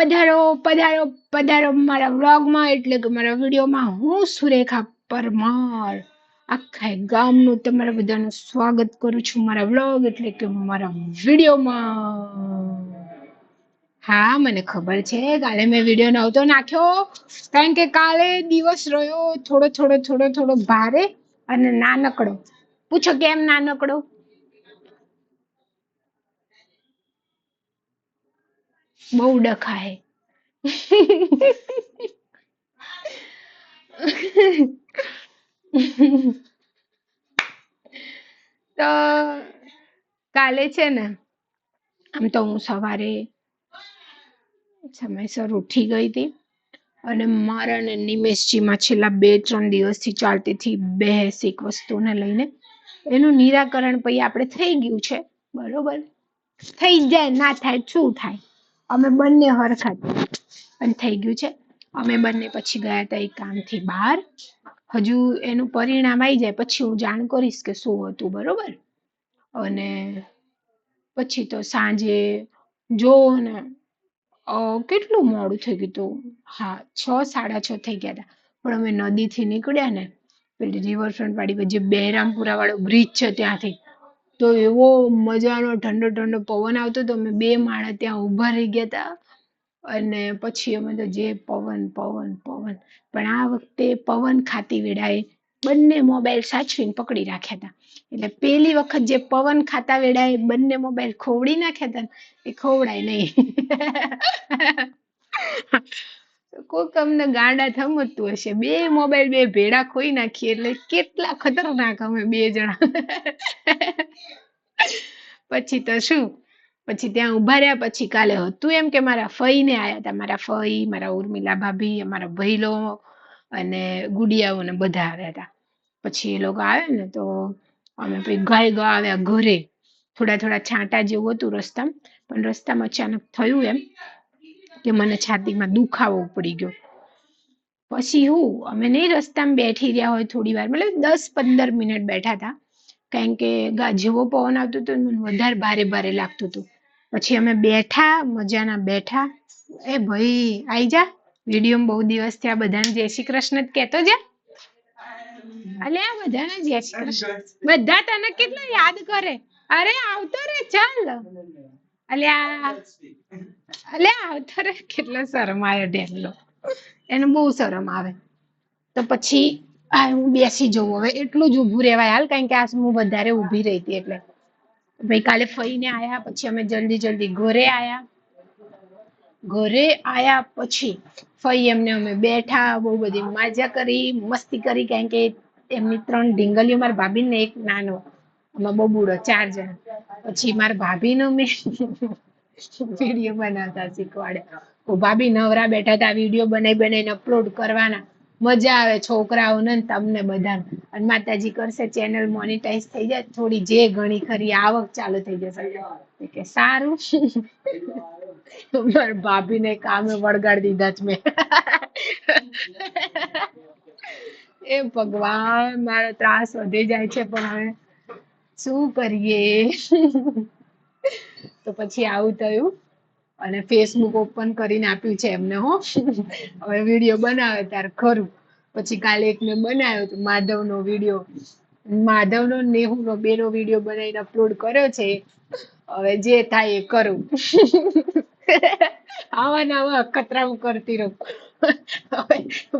પધારો પધારો પધારો મારા વ્લોગમાં એટલે કે મારા વિડીયોમાં. હું સુરેખા પરમાર આખા ગામનું તમારા બધાનું સ્વાગત કરું છું મારા વ્લોગ એટલે કે મારા વિડીયોમાં. હા, મને ખબર છે કાલે મેં વિડીયો નહોતો નાખ્યો કારણ કે કાલે દિવસ રહ્યો થોડો થોડો થોડો થોડો ભારે અને નાનકડો. પૂછો કેમ નાનકડો? બહુ ડખા હે. તો કાલે છે ને, આમ તો હું સવારે સમયસર ઉઠી ગઈ હતી અને મારા ને નિમેશજીમાં છેલ્લા 2-3 દિવસથી ચાલતી હતી બહેસ એક વસ્તુને લઈને. એનું નિરાકરણ પછી આપણે થઈ ગયું છે, બરોબર. થઈ જાય ના થાય શું થાય, અમે બંને હરખા અને થઈ ગયું છે. અમે બંને પછી ગયા હતા એક કામથી બહાર. હજુ એનું પરિણામ આવી જાય પછી હું જાણ કરીશ કે શું હતું, બરોબર. અને પછી તો સાંજે જોવો ને કેટલું મોડું થઈ ગયું હતું. હા, 6-6:30 થઈ ગયા હતા. પણ અમે નદીથી નીકળ્યા ને પેલી રિવરફ્રન્ટ વાળી જે બહેરામપુરા વાળો બ્રિજ છે ત્યાંથી, તો એવો મજાનો ઠંડો ઠંડો પવન આવતો તો અમે 2 માણસ ત્યાં ઊભા રહી ગયા હતા. અને પછી અમે તો જે પવન પવન પવન, પણ આ વખતે પવન ખાતી વેળાએ બંને મોબાઈલ સાચવીને પકડી રાખ્યા હતા. એટલે પેલી વખત જે પવન ખાતા વેળાએ બંને મોબાઈલ ખોવડી નાખ્યા હતા ને એ ખોવડાય નહીં. કોક અમને ગાંડા સમજતું હશે, 2 મોબાઈલ 2 ભેડા ખોઈ નાખીએ એટલે કેટલા ખતરનાક અમે 2 જણા. પછી તો શું, પછી ત્યાં ઉભા રહ્યા. પછી કાલે હતું એમ કે મારા ફઈ ને આયા હતા, મારા ફઈ, મારા ઉર્મિલા ભાભી, અમારા ભઈલો અને ગુડિયાઓ ને બધા આવ્યા હતા. પછી એ લોકો આવ્યા ને તો અમે પછી ગાય આવ્યા ઘરે. થોડા થોડા છાંટા જેવું હતું રસ્તામાં, પણ રસ્તામાં અચાનક થયું એમ કે મને છાતીમાં દુખાવો પડી ગયો. પછી હું અમે નહીં રસ્તામાં બેઠી રહ્યા હોય થોડી વાર, મતલબ 10-15 મિનિટ બેઠા હતા કારણ કે જેવો પવન આવતો હતો મને વધારે ભારે ભારે લાગતું હતું. પછી અમે બેઠા, મજાના બેઠા. એ ભાઈ આઈ જા, વિડીયોમાં બહુ દિવસ થયા, બધાને જય શ્રી કૃષ્ણ કહેતો જા. અલ્યા બધાને જય શ્રી કૃષ્ણ. બધા તને કેટલા યાદ કરે. અરે આવતો રે ચાલ. અલ્યા અલ્યા આવતો રે. કેટલો શરમાયો ઢેલો, એને બહુ શરમ આવે. તો પછી હું બેસી જઉં હવે, એટલું જ ઊભું રહેવાય હાલ કારણ કે આ હું વધારે ઊભી રહી હતી એટલે. ભાઈ કાલે ફઈને આયા પછી અમે જલ્દી જલ્દી ઘરે આયા. ઘરે આયા પછી ફઈ એમને અમે બેઠા, બહુ બધી મજા કરી, મસ્તી કરી કારણ કે એમની 3 ઢીંગલીઓ, મારા ભાભી ને એક નાનો, અમે બહુ બુડો 4 જણા. પછી મારા ભાભીનો મેં વિડીયો બનાવતા શીખવાડ્યા. ભાભી નવરા બેઠા હતા, વિડીયો બનાવી બનાવીને અપલોડ કરવાના. મજા આવે છોકરાઓને ને તમને બધાને. અને માતાજી કરશે ચેનલ મોનેટાઈઝ થઈ જાય, થોડી જે ઘણી ખરી આવક ચાલુ થઈ જશે કે સારું. મારા ભાભીને કામે વળગાડી દીધા જ મેં. એ ભગવાન, મારો ત્રાસ વધી જાય છે પણ હવે શું કરીએ. તો પછી આવું થયું અને ફેસબુક ઓપન કરીને આપ્યું છે એમને. હો હવે વિડીયો બનાવે ત્યારે ખરું. પછી કાલે એક મેં બનાવ્યો હતો માધવનો વિડીયો. માધવનો નેહુનો 2નો વિડીયો બનાવીને અપલોડ કર્યો છે. હવે જે થાય એ કરું. આવા ને આવા અખતરામ કરતી રહું. હવે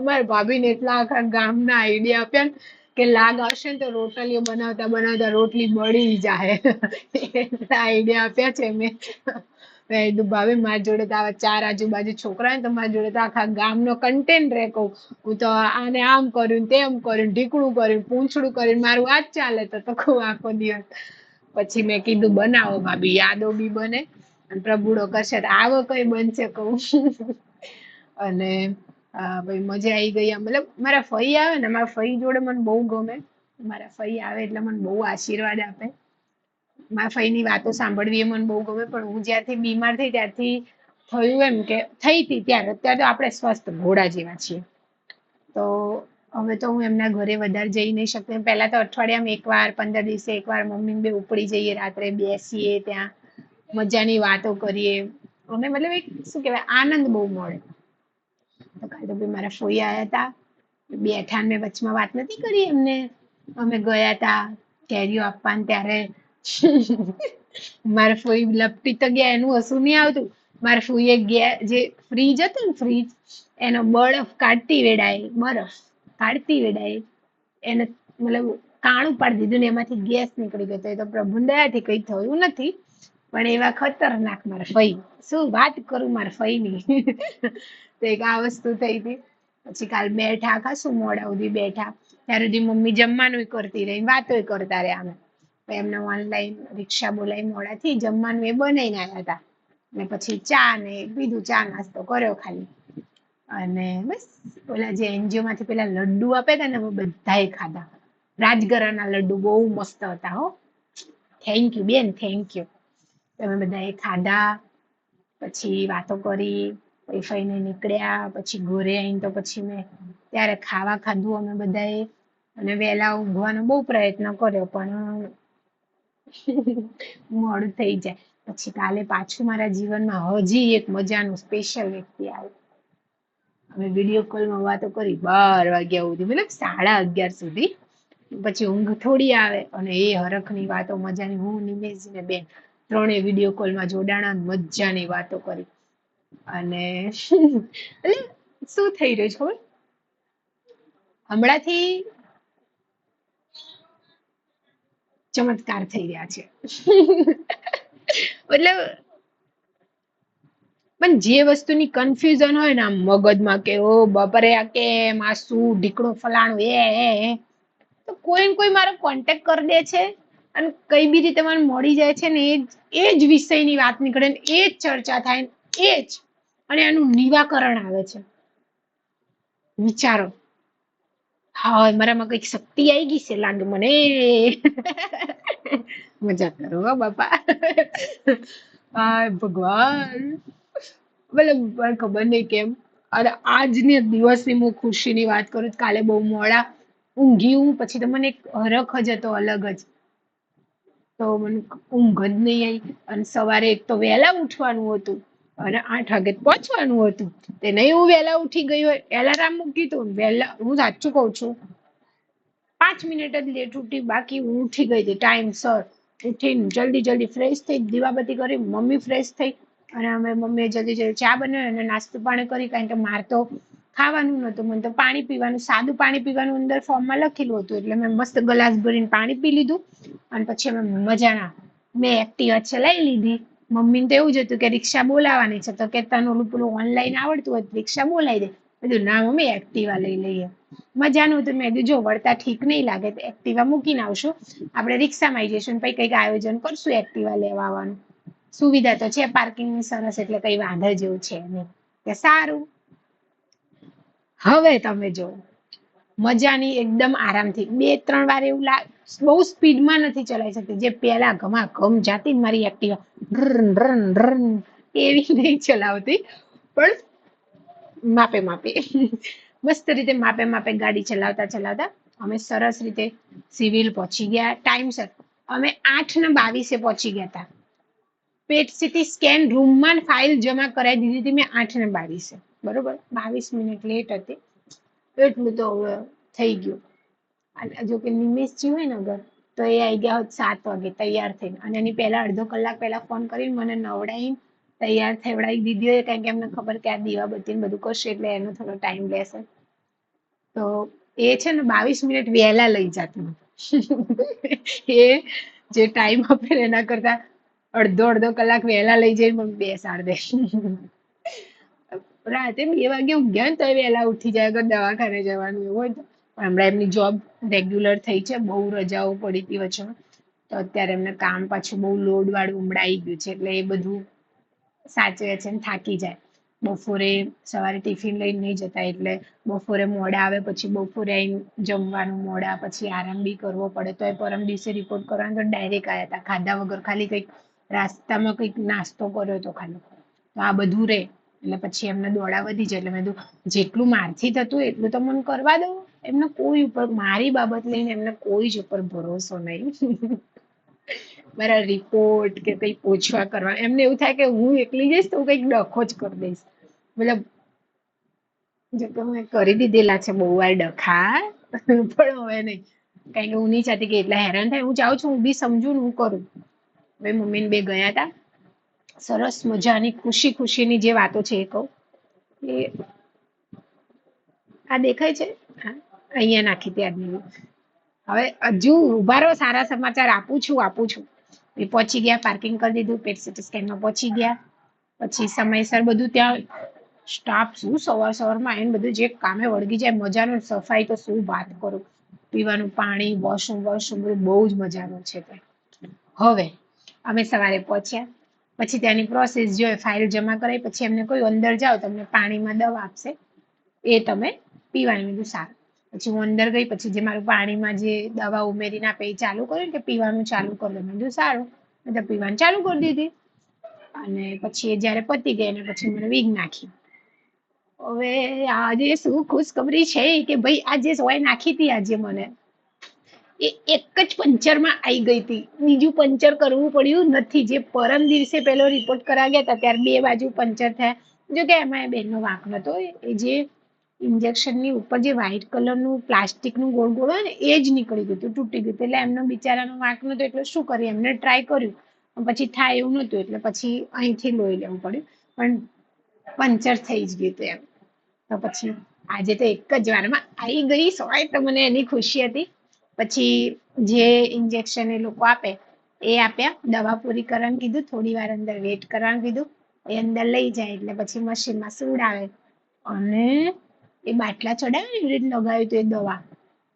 મારા ભાભીને એટલા આખા ગામના આઈડિયા આપ્યા ને કે લાગ આવશે ને તો રોટલીઓ બનાવતા બનાવતા રોટલી બળી જાય. એટલા આઈડિયા આપ્યા છે મેં. મેં કીધું ભાભી મારી જોડે તો આવા 4 આજુબાજુ છોકરા ને, તો મારી જોડે તો આખા ગામનો કન્ટેન્ટ રે કહું. હું તો આને આમ કર્યું, તેમ કર્યું, ઢીકણું કર્યું, પૂંછડું કર્યું, મારું આ જ ચાલે તો કહું આખો દિવસ. પછી મેં કીધું બનાવો ભાભી, યાદો બી બને અને પ્રભુડો કરશે તો આવો કઈ બનશે કહું. અને ભાઈ મજા આવી ગઈ. મતલબ મારા ફઈ આવે ને, મારા ફઈ જોડે મને બહુ ગમે. મારા ફઈ આવે એટલે મને બહુ આશીર્વાદ આપે. મારા ફઈની વાતો સાંભળવી એ મને બહુ ગમે. પણ હું જ્યારથી બીમાર થઈ ત્યારથી થયું એમ કે થઈ હતી ત્યારે, અત્યારે તો આપણે સ્વસ્થ ઘોડા જેવા છીએ. તો હવે તો હું એમના ઘરે વધારે જઈ નહીં શકતી. પહેલા તો અઠવાડિયામાં એકવાર, 15 દિવસે એકવાર મમ્મી બે ઉપડી જઈએ, રાત્રે બેસીએ ત્યાં, મજાની વાતો કરીએ. અમે મતલબ એક શું કહેવાય આનંદ બહુ મળે. તો કાલે તો ભાઈ મારા ફોઈ આયા હતા, બેઠા ને મેં વચમાં વાત નથી કરી એમને, અમે ગયા તા કેરીઓ આપવા ને ત્યારે મારા ફોઈ લપટી તો ગયા, એનું હસું નહીં આવતું. મારા ફોઈએ જે ફ્રીજ હતું ને ફ્રીજ, એનો બરફ કાઢતી વેળાએ, બરફ કાઢતી વેળાએ એને મતલબ કાણું પાડી દીધું ને એમાંથી ગેસ નીકળી ગયો. તો એ તો પ્રભુ દયાથી કઈ થયું નથી, પણ એવા ખતરનાક મારા ફઈ, શું વાત કરું મારા ફઈની. તો એક આ વસ્તુ થઈ હતી. પછી કાલ બેઠા ખાસું મોડા સુધી બેઠા, ત્યાર સુધી મમ્મી જમવાનું કરતી રહી, વાતો કરતા રહ્યા અમે. એમને ઓનલાઈન રિક્ષા બોલાવી મોડાથી જમવાનું એ બનાવીને આવ્યા હતા. ને પછી ચા ને પીધું, ચા નાસ્તો કર્યો ખાલી. અને બસ ઓલા જે એનજીઓ માંથી પેલા લડ્ડુ આપે હતા ને બધાએ ખાધા. રાજગરાના લડ્ડુ બહુ મસ્ત હતા હો. થેન્ક યુ બેન, થેન્ક યુ. તમે બધાએ ખાધા, પછી વાતો કરી, પછી ફઈને નીકળ્યા, પછી ઘરે આવીને તો પછી મેં ત્યારે ખાવા ખાધું અમે બધાએ, અને વહેલા ઊંઘવાનો બહુ પ્રયત્ન કર્યો પણ મોડું થઈ જાય. પછી કાલે પાછું મારા જીવનમાં હજી એક મજાનું સ્પેશિયલ વ્યક્તિ આવ્યું. અમે વિડીયો કોલમાં વાતો કરી 12 વાગ્યા સુધી, મતલબ 11:30 સુધી. પછી ઊંઘ થોડી આવે અને એ હરખની વાતો મજાની, હું નિમેશ ને બેન ત્રણે વિડીયો કોલમાં જોડાણા, મજાની વાતો કરી. અને એટલે શું થઈ રહ્યું છે ખબર, હમણાંથી ચમત્કાર થઈ રહ્યા છે. મતલબ પણ જે વસ્તુની કન્ફ્યુઝન હોય ને આમ મગજમાં કે ઓ બાપરે આ કેમ, આ શું ઢીકણું ફલાણું તો કોઈ ને કોઈ મારો કોન્ટેક્ટ કરી દે છે, અને કઈ બી રીતે મને મળી જાય છે ને એ જ વિષયની વાત નીકળે ને એ જ ચર્ચા થાય ને એ જ, અને એનું નિરાકરણ આવે છે. વિચારો, હા મારામાં કઈક શક્તિ આવી ગઈ છે લાગે મને. મજા કરો હો બાપા. હાય ભગવાન, મતલબ ખબર નહીં કેમ, અને આજની દિવસની હું ખુશીની વાત કરું, કાલે બહુ મોડા ઊંઘી હું, પછી તો મને એક હરખ જ હતો અલગ જ. તો મને ઊંઘ જ નહીં આવી, અને સવારે એક તો વહેલા ઉઠવાનું હતું અને 8 વાગે પહોંચવાનું હતું. તે નહીં હું વહેલા ઉઠી ગઈ હોય, એલાર્મ મૂકી તું વહેલા, હું સાચું કઉ છું 5 મિનિટ જ લેટ ઉઠી, બાકી હું ઉઠી ગઈ હતી ટાઈમસર. ઉઠીને જલ્દી જલ્દી ફ્રેશ થઈ, દીવાબત્તી કરી, મમ્મી ફ્રેશ થઈ, અને અમે મમ્મીએ જલ્દી જલ્દી ચા બનાવી અને નાસ્તો પાણી કરી, કારણ કે મારે તો ખાવાનું નહોતું, મને તો પાણી પીવાનું, સાદું પાણી પીવાનું અંદર ફોર્મમાં લખેલું હતું, એટલે મેં મસ્ત ગ્લાસ ભરીને પાણી પી લીધું. અને પછી અમે મજાના મેં એક્ટિવા ચલાવી લીધી. મમ્મીને તો એવું જ હતું કે રિક્ષા બોલાવવાની છે, તો કે તને ઓલું પેલું ઓનલાઈન આવડતું હોય રિક્ષા બોલાવી દે. કીધું ના મમ્મી એક્ટિવા લઈ લઈએ. મજાનું હતું. મેં કીધું જો વળતા ઠીક નહીં લાગે તો એક્ટિવા મૂકીને આવશું, આપણે રિક્ષામાં આવી જઈશું, પછી કંઈક આયોજન કરશું એક્ટિવા લેવા આવવાનું. સુવિધા તો છે પાર્કિંગની સરસ, એટલે કઈ વાંધો જેવું છે નહીં. કે સારું, હવે તમે જો મજાની એકદમ આરામથી 2-3 વાર એવું બહુ સ્પીડમાં નથી ચલાવી શકતી, જે પેલા ઘમાઘમ જાતી ને મારી એક્ટિવા ડ્રન ડ્રન ડ્રન એવી નહીં ચલાવતી, પણ માપે માપે મસ્ત રીતે માપે માપે ગાડી ચલાવતા ચલાવતા અમે સરસ રીતે સિવિલ પહોંચી ગયા ટાઈમસર. અમે 8:22 પહોંચી ગયા હતા. પેટ સીટી સ્કેન રૂમમાં ફાઇલ જમા કરાવી દીધી હતી મેં 8:22, બરોબર, 22 મિનિટ લેટ હતી. એટલું તો હવે થઈ ગયું. અને જો કે નિમેશજી હોય ને અગર, તો એ આવી ગયા હોત 7 વાગે તૈયાર થઈને, અને એની પહેલા અડધો કલાક પહેલા ફોન કરીને મને નવડાવીને તૈયાર થવડાવી દીધી હોય, કારણ કે એમને ખબર કે આ દીવાબત્તી બધું કરશે એટલે એનો થોડો ટાઈમ લેશે. તો એ છે ને 22 મિનિટ વહેલા લઈ જતું. એ જે ટાઈમ આપે એના કરતા અડધો કલાક વહેલા લઈ જઈને મને બેસાડ દે. રાતે 2 વાગે ઊંઘ્યા ને તો વહેલા ઉઠી જાય, અગર દવાખાને જવાનું એવું હોય તો. હમણાં એમની જોબ રેગ્યુલર થઈ છે, બહુ રજાઓ પડી હતી વચમાં, તો અત્યારે એમને કામ પાછું બહુ લોડ વાળું હમણાં આવી ગયું છે, એટલે એ બધું સાચવે છે ને થાકી જાય. બપોરે સવારે ટિફિન લઈને નહીં જતા, એટલે બપોરે મોડા આવે, પછી બપોરે આવીને જમવાનું મોડા, પછી આરામ બી કરવો પડે. તો એ પરમ દિવસે રિપોર્ટ કરવાનો તો ડાયરેક્ટ આવ્યા હતા, ખાધા વગર, ખાલી કંઈક રાસ્તામાં કંઈક નાસ્તો કર્યો હતો ખાલી. તો આ બધું રે એટલે પછી એમને દોડા વધી જાય, એટલે મેં કીધું જેટલું મારથી થતું એટલું તો મને કરવા દો. એમને કોઈ ઉપર મારી બાબત લઈને એમને કોઈ જ ઉપર ભરોસો નહીં. મારા રિપોર્ટ કે કઈ પૂછવા કરવા એમને એવું થાય કે હું એકલી જઈશ તો હું કઈક ડખો જ કરી દઈશ. મતલબ જો કે મેં કરી દીધેલા છે બહુ વાર ડખા પણ હવે નહીં, કારણ કે હું નહીં ચાહતી કે એટલા હેરાન થાય. હું ચાહું છું હું બી સમજુ ને હું કરું. હવે મમ્મી ને બે ગયા હતા, સરસ મજાની ખુશી ખુશીની જે વાતો છે એ કહું. એ આ દેખાય છે, હા, અહીંયા નાખી હતી આજની. હવે હજુ ઉભા રહો, સારા સમાચાર આપું છું. એ પહોંચી ગયા, પાર્કિંગ કરી દીધું, પેટ સીટી સ્કેનમાં પહોંચી ગયા. પછી સમયસર બધું ત્યાં સ્ટાફ શું સવારમાં એને બધું જે કામે વળગી જાય, મજાનું. સફાઈ તો શું વાત કરું, પીવાનું પાણી, વોશરૂમ બધું બહુ જ મજાનું છે ત્યાં. હવે અમે સવારે પહોંચ્યા, પછી ત્યાંની પ્રોસેસ જોઈએ, ફાઇલ જમા કરાવી, પછી એમને કોઈ અંદર જાઓ તમને પાણીમાં દવા આપશે, એ તમે પીવાની. બધું સારું. પછી હું અંદર ગઈ, પછી જે મારું પાણીમાં જે દવા ઉમેરીને આપે એ ચાલુ કર્યું કે પીવાનું ચાલુ કરી દો. મેં કીધું સારું, મેં તો પીવાનું ચાલુ કરી દીધી. અને પછી એ જ્યારે પતી ગઈ ને પછી મને વીગ નાખી. હવે આજે શું ખુશખબરી છે કે ભાઈ આજે સોય નાખી હતી આજે મને, એ એક જ પંચરમાં આવી ગઈ હતી. બીજું પંચર કરવું પડ્યું નથી. જે પરમ દિવસે પેલો રિપોર્ટ કરાવ્યા ગયા હતા ત્યારે બે બાજુ પંચર થયા. જો કે એમાં બેનનો વાંક નતો. એ જે ઇન્જેક્શનની ઉપર જે વ્હાઈટ કલરનું પ્લાસ્ટિકનું ગોળ ગોળ હોય ને એ જ નીકળી ગયું હતું, તૂટી ગયું. એટલે એમનો બિચારાનો વાંક નતો, એટલે શું કરીએ, એમને ટ્રાય કર્યું પછી થાય એવું નતું, એટલે પછી અહીંથી લોહી લેવું પડ્યું. પણ પંચર થઈ જ ગયું હતું એમ. તો પછી આજે તો એક જ વારમાં આવી ગઈ સોય, તો મને એની ખુશી હતી. પછી જે ઇન્જેક્શન એ લોકો આપે એ આપ્યા, દવા પૂરી કરવાનું કીધું, થોડી વાર અંદર વેઇટ કરવાનું કીધું. એ અંદર લઈ જાય એટલે પછી મશીનમાં સુવડાવે અને એ બાટલા ચડાવે ને એવી રીતે લગાવ્યું હતું એ દવા.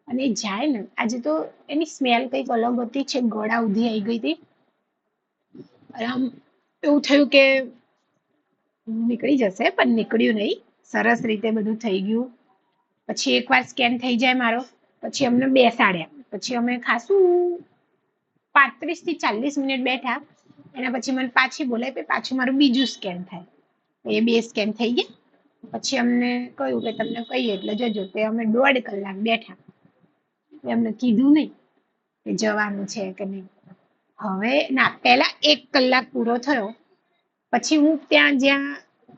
અને એ જાય ને, આજે તો એની સ્મેલ કંઈક અલગ હતી, છે ગળા ઉધી આવી ગઈ હતી. અને આમ એવું થયું કે નીકળી જશે, પણ નીકળ્યું નહીં. સરસ રીતે બધું થઈ ગયું. પછી એકવાર સ્કેન થઈ જાય મારો, પછી અમને બેસાડ્યા. પછી અમે ખાસું 35 થી 40 મિનિટ બેઠા. એના પછી મને પાછી બોલાય, પાછું મારું બીજું સ્કેન થાય. એ બે સ્કેન થઈ ગયા. પછી અમને કહ્યું કે તમને કહીએ એટલે જજો. તે અમે 1.5 કલાક બેઠા. એમને કીધું નહીં કે જવાનું છે કે નહીં. હવે ના, પહેલા 1 કલાક પૂરો થયો પછી હું ત્યાં જ્યાં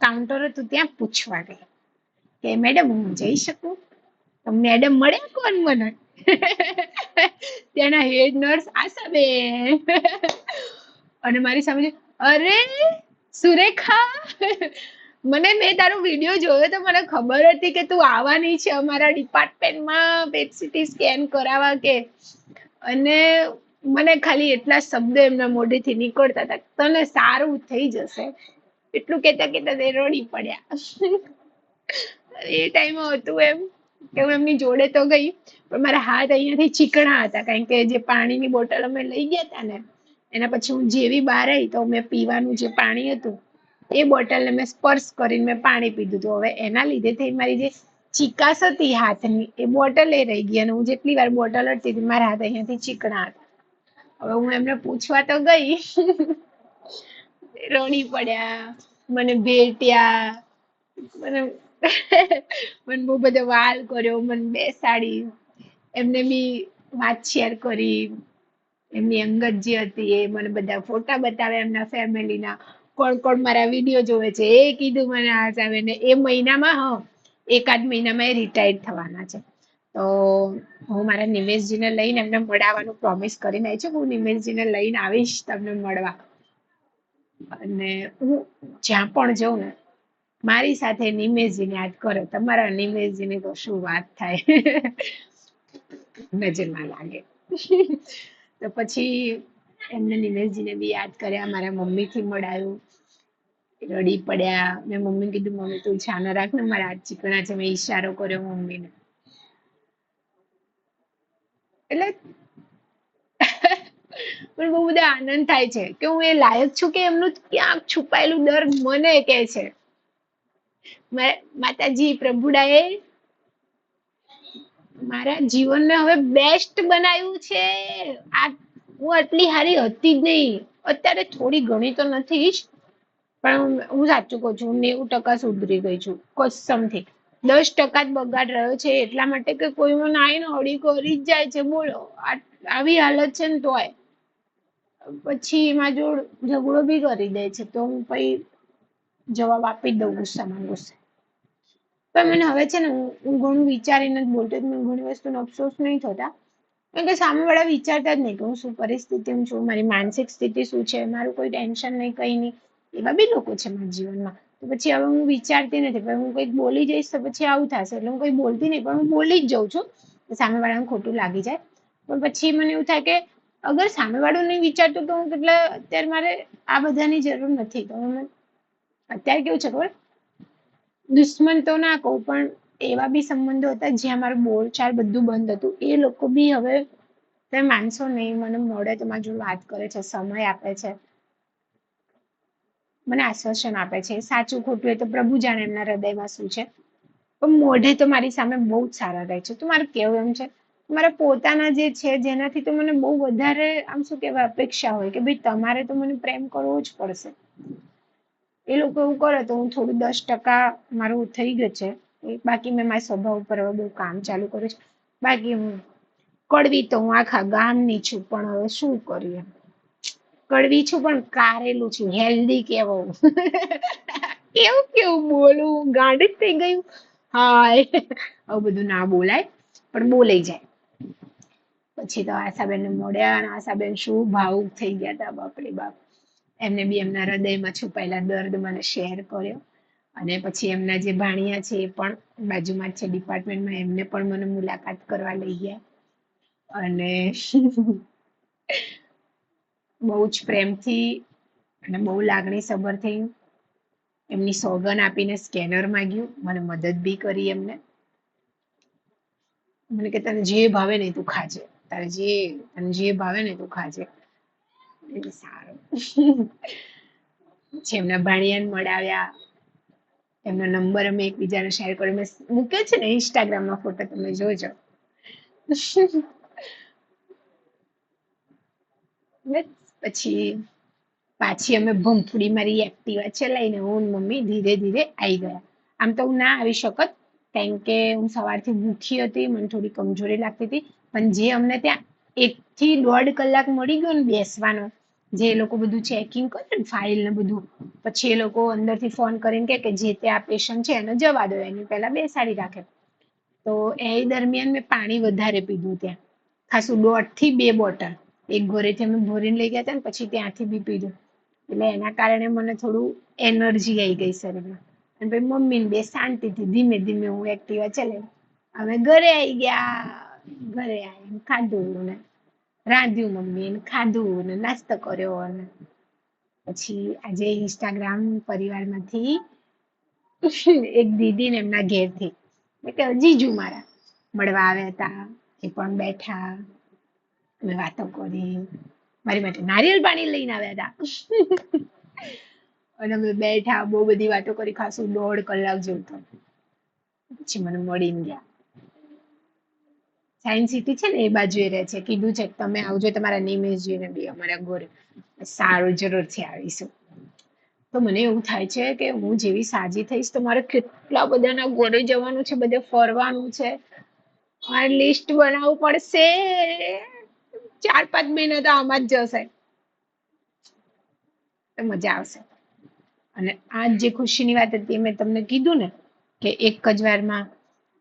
કાઉન્ટર હતું ત્યાં પૂછવા ગઈ કે મેડમ હું જઈ શકું? તો મેડમ મળ્યા કોણ મને? ત્યાંના હેડ નર્સ આશાબેન. અને મારી સામે અરે સુરેખા, મેં તારો વિડીયો જોયો તો મને ખબર હતી કે તું આવવાની છે અમારા ડિપાર્ટમેન્ટમાં પેટ સીટી સ્કેન કરાવવા કે. અને મને ખાલી એટલા શબ્દો એમના મોઢેથી નીકળતા હતા, તને સારું થઈ જશે, એટલું કેતા કેતા તે રડી પડ્યા. એ ટાઈમે હતું એમ કે હું એમની જોડે તો ગઈ, પણ મારા હાથ અહીંયાથી ચીકણા હતા, કારણ કે જે પાણીની બોટલ અમે લઈ ગયા હતા ને એના પછી હું જેવી બહાર આવી તો મેં પીવાનું જે પાણી હતું એ બોટલને મેં સ્પર્શ કરીને મેં પાણી પીધું હતું. હવે એના લીધે થઈ મારી જે ચીકાશ હતી હાથની એ બોટલ એ રહી ગઈ, અને હું જેટલી વાર બોટલ અડતી હતી મારા હાથ અહીંયાથી ચીકણા હતા. હવે હું એમને પૂછવા તો ગઈ, રડી પડ્યા, મને ભેટ્યા, મને મને બહુ બધો વાલ કર્યો, મને બેસાડી, એમને બી વાત શેર કરી. એમની અંગત જે હતી એ મને બધા ફોટા બતાવ્યા એમના ફેમિલીના, કોણ કોણ મારા વિડીયો જોવે છે એ કીધું મને. આ આવે ને એ મહિનામાં, હા, 1 મહિનામાં એ રિટાયર્ડ થવાના છે. તો હું મારા નિમેશજીને લઈને એમને મળવાનું પ્રોમિસ કરીને આવી છું. હું નિમેશજીને લઈને આવીશ તમને મળવા. અને હું જ્યાં પણ જાઉં ને મારી સાથે નિમેશજીને યાદ કરો. તમારા નિમેશજીની તો શું વાત થાય, નજરમાં લાગે. તો પછી એમને નિમેશજીને બી યાદ કર્યા, મારા મમ્મીથી મળાયું, રડી પડ્યા. મેં મમ્મીને કીધું મમ્મી તું છાનો રાખ ને, મારા હાથ ચીકણા છે. મેં ઈશારો કર્યો મમ્મીને. એટલે પણ બહુ બધા આનંદ થાય છે કે હું એ લાયક છું કે એમનું ક્યાંક છુપાયેલું દર્દ મને કે છે. માતાજી પ્રભુડાએ મારા જીવનને હવે બેસ્ટ બનાવ્યું છે. આ હું આટલી હારી હતી જ નહીં, અત્યારે થોડી ઘણી તો નથી જ, પણ હું સાચું કહું છું, 90% સુધરી ગઈ છું કસમથી. 10% જ બગાડ રહ્યો છે, એટલા માટે કે કોઈ મને આવીને અડી કરી જ જાય છે. બોલો આવી હાલત છે ને તોય પછી એમાં જોડ ઝઘડો બી કરી દે છે તો હું પછી જવાબ આપી જ દઉં ગુસ્સામાં ગુસ્સે. પણ મને હવે છે ને હું ઘણું વિચારીને જ બોલતી મને ઘણી વસ્તુનો અફસોસ નહીં થતા. કેમ કે સામેવાળા વિચારતા જ નહીં કે હું શું પરિસ્થિતિમાં છું, મારી માનસિક સ્થિતિ શું છે, મારું કોઈ ટેન્શન નહીં, કંઈ નહીં. એવા બી લોકો છે મારા જીવનમાં. તો પછી હવે હું વિચારતી નથી, પણ હું કંઈક બોલી જઈશ તો પછી આવું થશે. એટલે હું કંઈ બોલતી નહીં, પણ હું બોલી જ જાઉં છું. સામેવાળાને ખોટું લાગી જાય. પણ પછી મને એવું થાય કે અગર સામેવાળું નહીં વિચારતું તો હું કેટલા અત્યારે મારે આ બધાની જરૂર નથી. તો અત્યારે કેવું છે ખબર, દુશ્મન તો ના કહું પણ એવા બી સંબંધો હતા જ્યાં મારું બોલચાલ બધું બંધ હતું. એ લોકો બી હવે તમે માનશો નહીં, મને મળે તો મારી જોડે વાત કરે છે, સમય આપે છે, મને આશ્વાસન આપે છે. સાચું ખોટું એ તો પ્રભુ જાણે એમના હૃદયમાં શું છે. પણ મોઢે તો મારી સામે બહુ જ સારા રહે છે. તો મારું કેવું એમ છે, મારા પોતાના જે છે જેનાથી તો મને બહુ વધારે આમ શું કહેવાય અપેક્ષા હોય કે ભાઈ તમારે તો મને પ્રેમ કરવો જ પડશે. એ લોકો એવું કરે તો હું થોડું 10% મારું થઈ ગયું છે. બાકી મેં મારા સ્વભાવ ઉપર હવે બહુ કામ ચાલુ કર્યું છે. બાકી હું કડવી તો હું આખા ગામની છું, પણ હવે શું કરીએ, કડવી છું પણ કારેલું છું, હેલ્ધી કેવો કેવું કેવું બોલું, ગાંડી જ થઈ ગયું. હાય આવું બધું ના બોલાય પણ બોલાઈ જાય. પછી તો આશાબેનને મળ્યા અને આશાબેન શું ભાવુક થઈ ગયા હતા, બાપરે બાપ. એમને બી એમના હૃદયમાં છુપાયેલા દર્દ મને શેર કર્યો. અને પછી એમના જે ભાણિયા છે એ પણ બાજુમાં જ છે ડિપાર્ટમેન્ટમાં, એમને પણ મને મુલાકાત કરવા લઈ ગયા. અને બહુ જ પ્રેમથી અને બહુ લાગણીસભર થઈ એમની સોગન આપીને સ્કેનર માંગ્યું, મને મદદ બી કરી એમને. મને કે તને જે ભાવે ને તું ખાજે, તને જે ભાવે ને તું ખાજે. સારું. પછી એમના ભાણિયાને મળાવ્યા, એમનો નંબર અમે એકબીજાને શેર કર્યો. મેં મૂક્યો છે ને ઇન્સ્ટાગ્રામમાં ફોટો, તમે જોજો. પછી પાછી અમે ભમફુડી મારી એક્ટિવા ચલાવીને હું મમ્મી ધીરે ધીરે આવી ગયા. આમ તો હું ના આવી શકત, કારણ કે હું સવારથી ભૂખી હતી, મને થોડી કમજોરી લાગતી હતી. પણ જે અમને ત્યાં 1 થી 1.5 કલાક મળી ગયો ને બેસવાનો, જે એ લોકો બધું ચેકિંગ કરે ને ફાઇલ ને બધું, પછી એ લોકો અંદરથી ફોન કરીને કે જે તે આ પેશન્ટ છે એને જવા દો, એની પહેલા બેસાડી રાખે. તો એ દરમિયાન મેં પાણી વધારે પીધું ત્યાં, ખાસું 1.5 થી 2 બોટલ. એક ઘરેથી અમે ભરીને લઈ ગયા હતા ને પછી ત્યાંથી બી પીધું. એટલે એના કારણે મને થોડું એનર્જી આવી ગઈ શરીરમાં. અને પછી મમ્મી ને બે શાંતિથી ધીમે ધીમે હું એક્ટિવા ચલાવી. અમે ઘરે આવી ગયા. ઘરે આવીને ખાધું ને રાંધ્યું મમ્મી ને ખાધું ને નાસ્તો કર્યો. અને પછી આજે ઇન્સ્ટાગ્રામ પરિવારમાંથી એક દીદી ને એમના ઘેરથી એટલે જીજુ મારા મળવા આવ્યા હતા. એ પણ બેઠા, અમે વાતો કરી, મારી માટે નારિયેળ પાણી લઈને આવ્યા હતા. અને અમે બેઠા, બહુ બધી વાતો કરી, ખાસું 1.5 કલાક જેવું તો. પછી મને મળીને ગયા. સાયન્સ સિટી છે ને એ બાજુ એ રહે છે. કીધું છે કે તમે આવજો તમારા નિમેશજીને બી અમારા ઘરે. સારું, જરૂરથી આવીશું. તો મને એવું થાય છે કે હું જેવી સાજી થઈશ તો મારે કેટલા બધાના ઘરે જવાનું છે, બધે ફરવાનું છે. આ લિસ્ટ બનાવવું પડશે. 4-5 મહિના તો આમાં જ જશે. તો મજા આવશે. અને આ જે ખુશીની વાત હતી મેં તમને કીધું ને કે એક જ વારમાં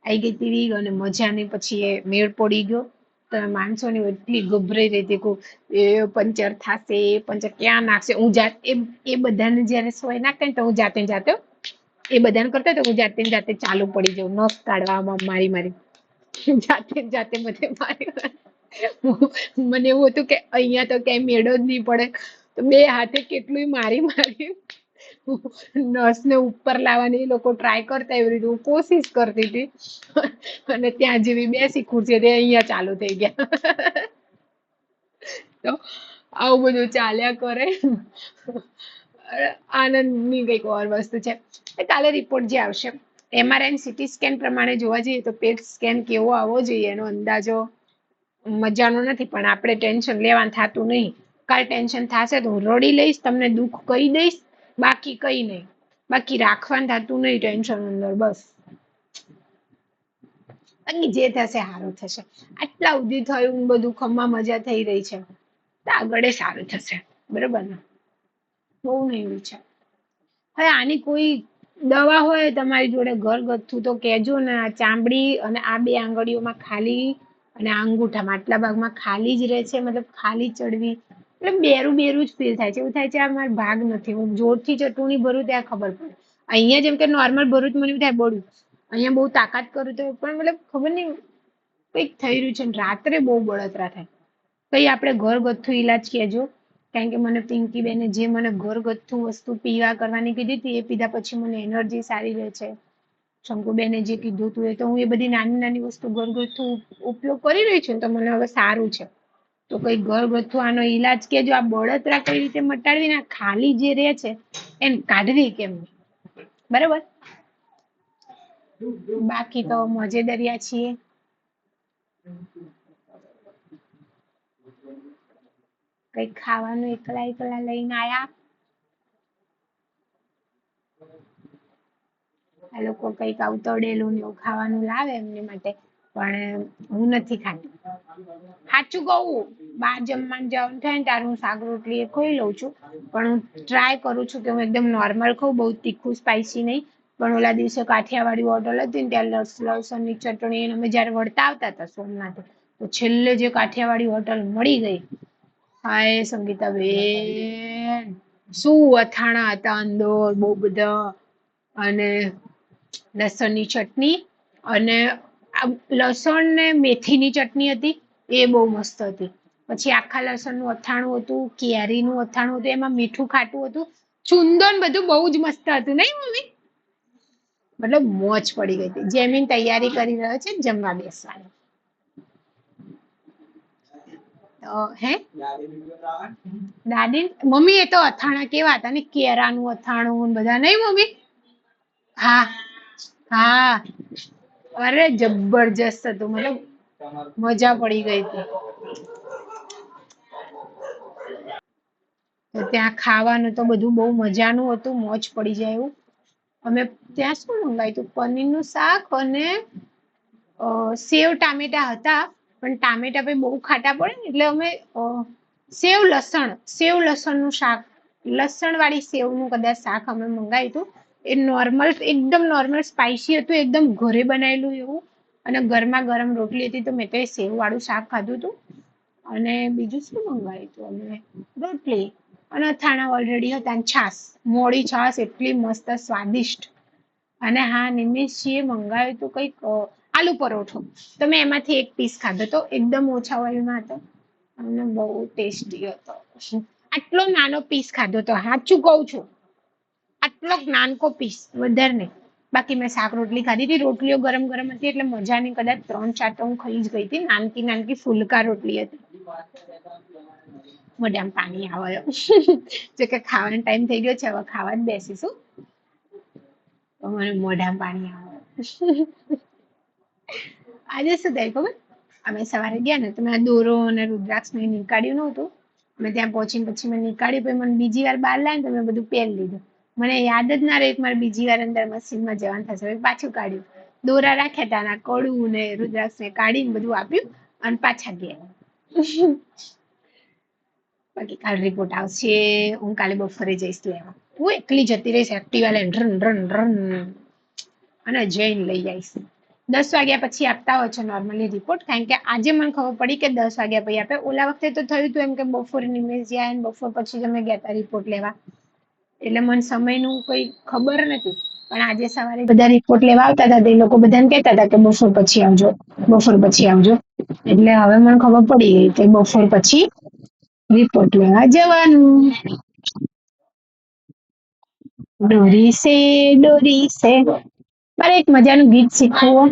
આવી ગઈ હતી અને મજાની પછી એ મેળ પડી ગયો. તમે માનશો નહીં, એટલી ગભરાઈ રહી હતી કે એ પંચર થશે, પંચર ક્યાં નાખશે. હું જાતે એ બધાને જયારે સોય નાખે ને તો હું જાતે એ બધાને કરતા તો હું જાતે ચાલુ પડી જાઉં, નખ કાઢવામાં જાતે બધે મારી. મને એવું હતું કે અહીંયા તો ક્યાંય મેળો જ નહીં પડે, તો 2 હાથે કેટલું મારી નસને ઉપર લાવવાની એ લોકો ટ્રાય કરતા, એવી રીતે હું કોશિશ કરતી હતી. અને ત્યાં જેવી બેસી ખુરશી તે અહીંયા ચાલુ થઈ ગયા. તો આવું બધું ચાલ્યા કરે. આનંદની કંઈક ઓર વસ્તુ છે. કાલે રિપોર્ટ જે આવશે MRI CT સ્કેન પ્રમાણે જોવા જઈએ તો પેટ સ્કેન કેવો આવવો જોઈએ એનો અંદાજો મજાનો નથી. પણ આપણે ટેન્શન લેવાનું થતું નહીં. કાલ ટેન્શન થશે તો હું રડી લઈશ, તમને દુઃખ કહી દઈશ, બાકી કઈ નહીં. બાકી રાખવાનું થતું નહીં ટેન્શન અંદર, બસ. બાકી જે થશે સારું થશે. આટલા સુધી થયું બધું, ખમ્મા મજા થઈ રહી છે. તો આગળ એ સારું થશે. બરોબર ને? બહુ નહીં વિચાર. હવે આની કોઈ દવા હોય તમારી જોડે ઘરગથ્થુ તો કહેજો ને. આ ચામડી અને આ બે આંગળીઓમાં ખાલી અને આ અંગૂઠામાં આટલા ભાગમાં ખાલી જ રહે છે, મતલબ ખાલી ચડવી, એટલે બેરું બેરું જ ફીલ થાય છે. એવું થાય છે આ મારો ભાગ નથી. હું જોરથી ચટુણી ભરું ત્યાં ખબર પડે. અહીંયા જેમ કે નોર્મલ ભરું તો મને એવું થાય બળું. અહીંયા બહુ તાકાત કરું તો પણ મતલબ ખબર નહીં કંઈક થઈ રહ્યું છે. રાત્રે બહુ બળતરા થાય. કઈ આપણે ઘરગથ્થુ ઈલાજ કહેજો. કારણ કે મને પિંકી બેને જે મને ઘરગથ્થુ વસ્તુ પીવા કરવાની કીધી હતી એ પીધા પછી મને એનર્જી સારી રહે છે. શંકુબેને જે કીધું હતું એ તો હું એ બધી નાની નાની વસ્તુ ઘરગથ્થુ ઉપયોગ કરી રહી છું, તો મને હવે સારું છે. તો કઈ ઘરગથ્થુ આનો ઈલાજ કેજો. આ બળતરા કઈ રીતે મટાડવી ને ખાલી જે રહે છે એને કાઢવી કેમ, બરાબર? બાકી તો મોજે દરિયા છીએ. કઈ ખાવાનું એકલા એકલા લઈને આયા? આ લોકો કઈક આવું તળેલું ને એવું ખાવાનું લાવે એમની માટે, પણ હું નથી ખાતી. સાચું કહું, બહાર જમવાનું જવાનું થાય ને ત્યારે હું શાક રોટલી એ ખાઈ લઉં છું, પણ હું ટ્રાય કરું છું કે હું એકદમ નોર્મલ ખાઉં, બહુ તીખું સ્પાઇસી નહીં. પણ ઓલા દિવસે કાઠિયાવાડી હોટલ હતી ને ત્યાં લસણની ચટણી અમે જયારે વળતા આવતા હતા સોમનાથ, તો છેલ્લે જે કાઠિયાવાડી હોટલ મળી ગઈ, હાય સંગીતાબેન, શું અથાણા હતા અંદર બહુ બધા, અને લસણની ચટણી, અને લસણ ને મેથીની ચટણી હતી એ બહુ મસ્ત હતી. પછી આખા લસણનું અથાણું હતું, કેરીનું અથાણું હતું, એમાં મીઠું ખાટું હતું, ચુંદો ને બધું બહુ જ મસ્ત હતું નહીં મમ્મી? મતલબ મોજ પડી ગઈ હતી. જેમીન તૈયારી કરી રહ્યો છે જમવા બેસવાની. હે દાદી મમ્મી એ તો અથાણા કેવા હતા ને, કેરાનું અથાણું બધા નહીં મમ્મી? હા હા, અરે જબરજસ્ત હતું. મતલબ મજા પડી ગઈ હતી. તો ત્યાં ખાવાનું તો બધું બહુ મજાનું હતું, મોજ પડી જાય એવું. અમે ત્યાં શું મંગાવ્યું હતું? પનીરનું શાક અને સેવ ટામેટા હતા, પણ ટામેટા પછી બહુ ખાટા પડે ને એટલે અમે સેવ લસણનું શાક, લસણ વાળી સેવનું કદાચ શાક અમે મંગાવ્યું હતું. એ નોર્મલ, એકદમ નોર્મલ સ્પાઇસી હતું, એકદમ ઘરે બનાવેલું એવું, અને ગરમા ગરમ રોટલી હતી તો મેં તો એ સેવ વાળું શાક ખાધું હતું. અને બીજું શું મંગાવ્યું હતું અમે? રોટલી અને અથાણા ઓલરેડી હતા, અને છાસ, મોળી છાસ, એટલી મસ્ત સ્વાદિષ્ટ. અને હા, નિમેશજીએ મંગાવ્યું હતું કંઈક આલુ પરોઠો, તો મેં એમાંથી એક પીસ ખાધો તો, એકદમ ઓછા ઓઇલમાં હતો અને બહુ ટેસ્ટી હતો. આટલો નાનો પીસ ખાધો તો, સાચું કહું છું, આટલો નાનકો પીસ, વધારે નહીં. બાકી મેં શાક રોટલી ખાધી હતી. રોટલીઓ ગરમ ગરમ હતી એટલે મજા નહીં, કદાચ 3-4 તો હું ખાઈ જ ગઈ હતી. નાનકી નાનકી ફુલકા રોટલી હતી. મોઢામાં પાણી આવે. જો કે ખાવાનો ટાઈમ થઈ ગયો છે, હવે ખાવા જ બેસીશું. મને મોઢામાં પાણી આવે. આજે શું થાય ખબર? અમે સવારે ગયા ને તો મેં દોરો અને રુદ્રાક્ષ મેં નીકાળ્યું નહોતું. અમે ત્યાં પહોંચીને પછી મેં નીકાળ્યું, પછી મને બીજી વાર બહાર લાવીને તો મેં બધું પહેરી લીધું. મને યાદ જ ના રહે કે મારે બીજી વાર અંદર મશીનમાં જવાનું થશે. પાછું કાઢ્યું, દોરા રાખ્યા હતા, ના કડું ને રુદ્રાક્ષ ને કાઢીને બધું આપ્યું અને પાછા ગયા. બાકી કાલ રિપોર્ટ આવશે. હું કાલે બપોરે જઈશ લેવા. હું એકલી જતી રહીશ એક્ટિવા લઈને, રન રન રન, અને જઈને લઈ આવીશ. 10 વાગ્યા પછી આપતા હોય છે નોર્મલી રિપોર્ટ, કારણ કે આજે મને ખબર પડી કે 10 વાગ્યા પછી આપે. ઓલા વખતે તો થયું હતું એમ કે બપોરે નિમેશ જાય ને બપોર પછી તમે ગયા હતા રિપોર્ટ લેવા, એટલે મને સમયનું કોઈ ખબર નથી. પણ આજે સવારે બધા રિપોર્ટ લેવા આવતા હતા, તે લોકો બધાને કહેતા હતા કે બપોર પછી આવજો, બપોર પછી આવજો. એટલે હવે મને ખબર પડી ગઈ કે બપોર પછી રિપોર્ટ લેવા જવાનું. ડોરી સે ડોરી સે. મારે એક મજાનું ગીત શીખવું.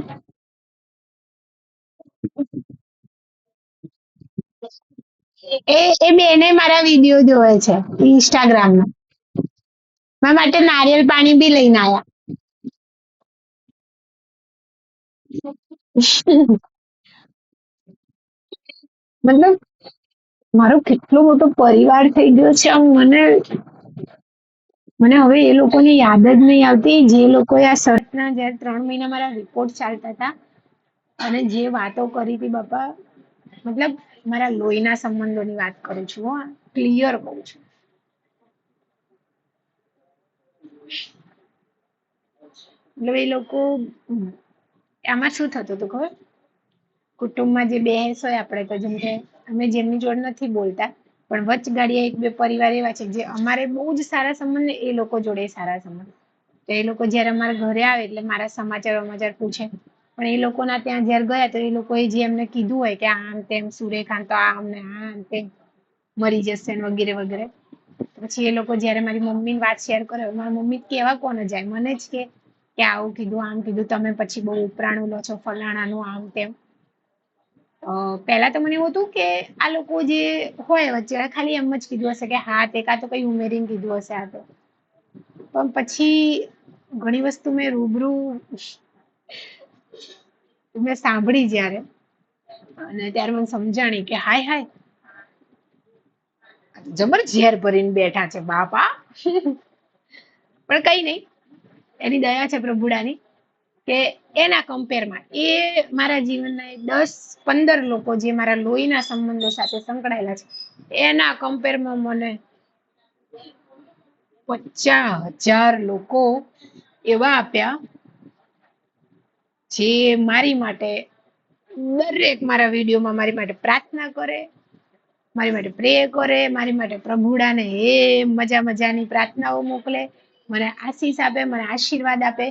એ બેને મારા વિડીયો જોવે છે ઇન્સ્ટાગ્રામમાં. મારા માટે નારિયેલ પાણી બી લઈને આયા. મતલબ મારો કેટલો મોટો પરિવાર થઈ ગયો છે. આમ મને હવે એ લોકોની યાદ જ નહીં આવતી, જે લોકોએ આ સટના જ્યારે 3 મહિના મારા રિપોર્ટ ચાલતા હતા અને જે વાતો કરી હતી બાપા. મતલબ મારા લોહીના સંબંધોની વાત કરું છું, હો, ક્લિયર કહું છું. એટલે એ લોકો આમાં શું થતું હતું ખબર? કુટુંબમાં જે બહેસ હોય, આપણે તો જેમ કે અમે જેમની જોડે નથી બોલતા, પણ વચગાડીએ એક બે પરિવાર એવા છે જે અમારે બહુ જ સારા સંબંધ ને એ લોકો જોડે સારા સંબંધ. તો એ લોકો જયારે અમારા ઘરે આવે એટલે મારા સમાચાર પૂછે. પણ એ લોકોના ત્યાં જયારે ગયા તો એ લોકોએ જે એમને કીધું હોય કે આમ તેમ સુરેખાન તો આમ ને આમ તેમ મરી જશે ને વગેરે વગેરે. પછી એ લોકો જયારે મારી મમ્મીની વાત શેર કરે, મારી મમ્મી કેવા કોને જાય, મને જ કે આવું કીધું આમ કીધું, તમે પછી બહુ ઉપરાણું લો છો ફલાણાનું આમ તેમ. પહેલા તો મને એવું હતું કે આ લોકો જે હોય વચ્ચે ખાલી એમ જ કીધું હશે કે હા તે કાં તો કઈ ઉમેરીને કીધું હશે આ તો. પણ પછી ઘણી વસ્તુ મેં રૂબરૂ મેં સાંભળી જયારે, અને ત્યારે મને સમજાણી કે હાય હાય જબર ઝેર ભરીને બેઠા છે બાપા. પણ કઈ નહીં, એની દયા છે પ્રભુડાની કે એના કમ્પેરમાં એ મારા જીવનના 10-15 લોકો જે મારા લોહીના સંબંધો સાથે સંકળાયેલા છે, એના કમ્પેરમાં મને 50,000 લોકો એવા આપ્યા જે મારી માટે દરેક મારા વિડીયોમાં મારી માટે પ્રાર્થના કરે, મારી માટે પ્રે કરે, મારી માટે પ્રભુડાને એ મજાની પ્રાર્થનાઓ મોકલે, મને આશીષ આપે, મને આશીર્વાદ આપે,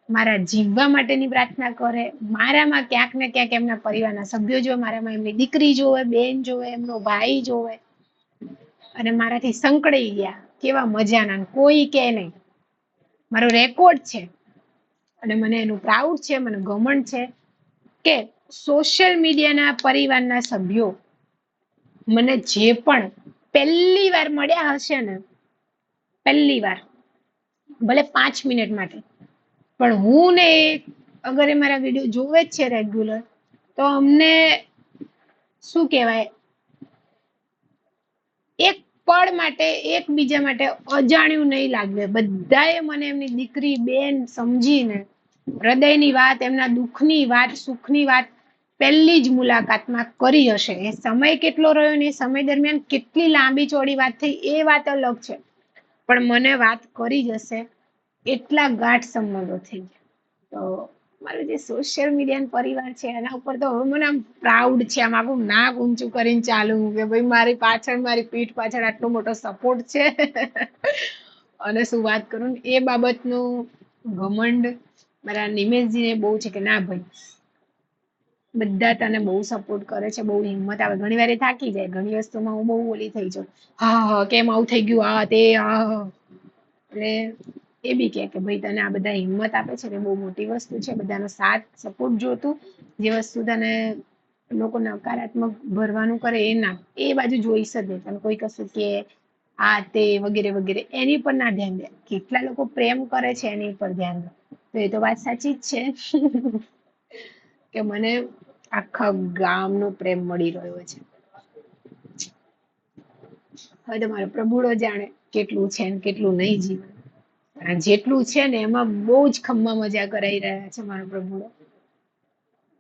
મારા જીવવા માટેની પ્રાર્થના કરે, મારામાં ક્યાંક ને ક્યાંક એમના પરિવારના સભ્યો જોવે, મારામાં એમની દીકરી જોવે, બેન જોવે, એમનો ભાઈ જોવે, અને મારાથી સંકળાઈ ગયા કેવા મજાના, કોઈ કે નહીં. મારો રેકોર્ડ છે અને મને એનું પ્રાઉડ છે, મને ગમન છે કે સોશિયલ મીડિયાના પરિવારના સભ્યો મને જે પણ પહેલી વાર મળ્યા હશે ને, પહેલી વાર, ભલે 5 મિનિટ માટે, પણ હું ને અગર એ મારા વિડીયો જોવે જ છે રેગ્યુલર, તો અમને શું કહેવાય, એક પળ માટે એકબીજા માટે અજાણ્યું નહીં લાગે. બધાએ મને એમની દીકરી બેન સમજીને હૃદયની વાત, એમના દુઃખની વાત, સુખની વાત પહેલી જ મુલાકાતમાં કરી હશે. એ સમય કેટલો રહ્યો ને એ સમય દરમિયાન કેટલી લાંબી ચોડી વાત થઈ એ વાત અલગ છે, પણ મને વાત કરી જ હશે. એટલા ગાઢ સંબંધો થઈ ગયા. તો મારું જે સોશિયલ મીડિયા પરિવાર છે એના ઉપર તો હવે મને આમ પ્રાઉડ છે, આમ આખું નાક ઊંચું કરીને ચાલુ કે ભાઈ મારી પાછળ, મારી પીઠ પાછળ આટલો મોટો સપોર્ટ છે. અને શું વાત કરું ને, એ બાબતનું ઘમંડ મારા નિમેશજીને બહુ છે કે ના ભાઈ બધા તને બહુ સપોર્ટ કરે છે, બહુ હિંમત આવે. ઘણી વાર એ થાકી જાય, ઘણી વસ્તુમાં હું બહુ ઓલી થઈ જાઉં, હા કેમ આવું થઈ ગયું, આ તે એટલે એ બી કે ભાઈ તને આ બધા હિંમત આપે છે ને બહુ મોટી વસ્તુ છે. બધાનો સાથ સપોર્ટ જોતું, જે વસ્તુ તને લોકો નકારાત્મક ભરવાનું કરે એ ના, એ બાજુ જોઈશ જ નહીં. તને કોઈ કશું કે આ તે વગેરે વગેરે એની પર ના ધ્યાન દે, કેટલા લોકો પ્રેમ કરે છે એની પર ધ્યાન દે. તો એ તો વાત સાચી જ છે કે મને આખા ગામનો પ્રેમ મળી રહ્યો છે. હવે તમારો પ્રભુડો જાણે કેટલું છે ને કેટલું નહીં જીવન. જેટલું છે ને એમાં બહુ જ ખમ્મા મજા કરાઈ રહ્યા છે મારો પ્રભુડો.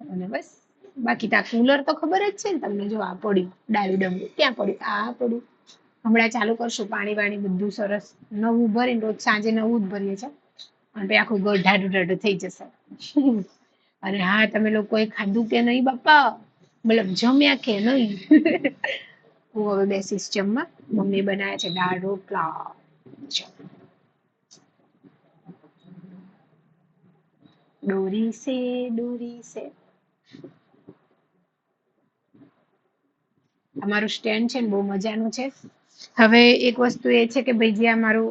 અને બસ બાકી તો આ કુલર તો ખબર જ છે ને તમને, જો આ પડ્યું ડાયું ડમરું, ક્યાં પડ્યું, આ પડ્યું. હમણાં ચાલુ કરશું, પાણી વાણી બધું સરસ નવું ભરીને, રોજ સાંજે નવું જ ભરીએ છે, અને પછી આખું ઘર ઢાઢું ઢાઢું થઈ જશે. અને હા, તમે લોકોએ ખાધું કે નહીં બાપા, મતલબ જમ્યા કે નહીં? હું હવે બેસીશ જમવા. મમ્મી બનાવ્યા છે દાળ રોટલા. ડોરી સે ડોરી સે. અમારું સ્ટેન્ડ છે ને બહુ મજાનું છે. હવે એક વસ્તુ એ છે કે ભાઈ જે અમારું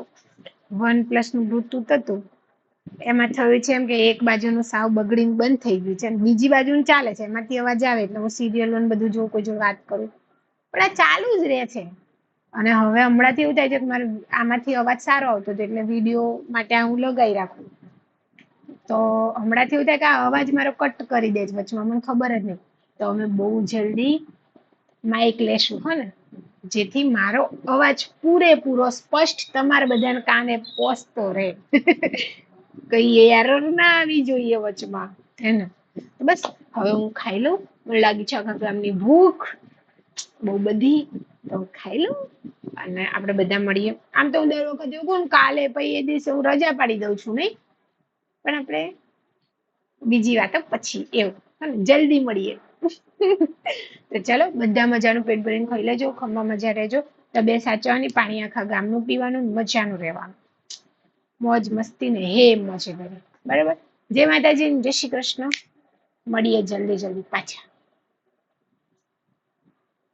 OnePlus નું બ્લુટૂથ હતું એમાં થયું છે એમ કે એક બાજુનું સાવ બગડીને બંધ થઈ ગયું છે, અને બીજી બાજુનું ચાલે છે. એમાંથી અવાજ આવે એટલે હું સિરિયલો ને બધું જોઉં, કોઈ જોડે વાત કરું, પણ આ ચાલુ જ રહે છે. અને હવે હમણાંથી એવું થાય છે કે મારે આમાંથી અવાજ સારો આવતો હતો એટલે વિડીયો માટે હું લગાવી રાખું. તો હમણાંથી એવું થાય કે આ અવાજ મારો કટ કરી દે છે વચમાં, મને ખબર જ નહીં. તો અમે બહુ જલ્દી માઇક લેશું, હો ને, જેથી મારો અવાજ પૂરેપૂરો સ્પષ્ટ તમારા બધાના કાને પહોંચતો રહે. કઈ એરર ના આવી જોઈએ વચમાં, હે ને. બસ હવે હું ખાઈ લઉં, મને લાગી છે આખા ગામની ભૂખ. બહુ બધી. તો ખાઈ લઉં અને આપણે બધા મળીએ. આમ તો હું દર વખતે એવું કહું કાલે પછી એ દિવસે હું રજા પાડી દઉં છું નહીં, પણ આપણે બીજી વાતો પછી એવું હા ને, જલ્દી મળીએ. તો ચલો બધા મજાનું પેટ ભરીને ખાઈ લેજો, ખમ્મા મજા રહેજો. તબિયત સાચવવાની, પાણી આખા ગામનું પીવાનું, મજાનું રહેવાનું, મોજ મસ્તી ને હે મજે કરી. બરાબર. જય માતાજી, જય શ્રી કૃષ્ણ. મળીએ જલ્દી જલ્દી પાછા.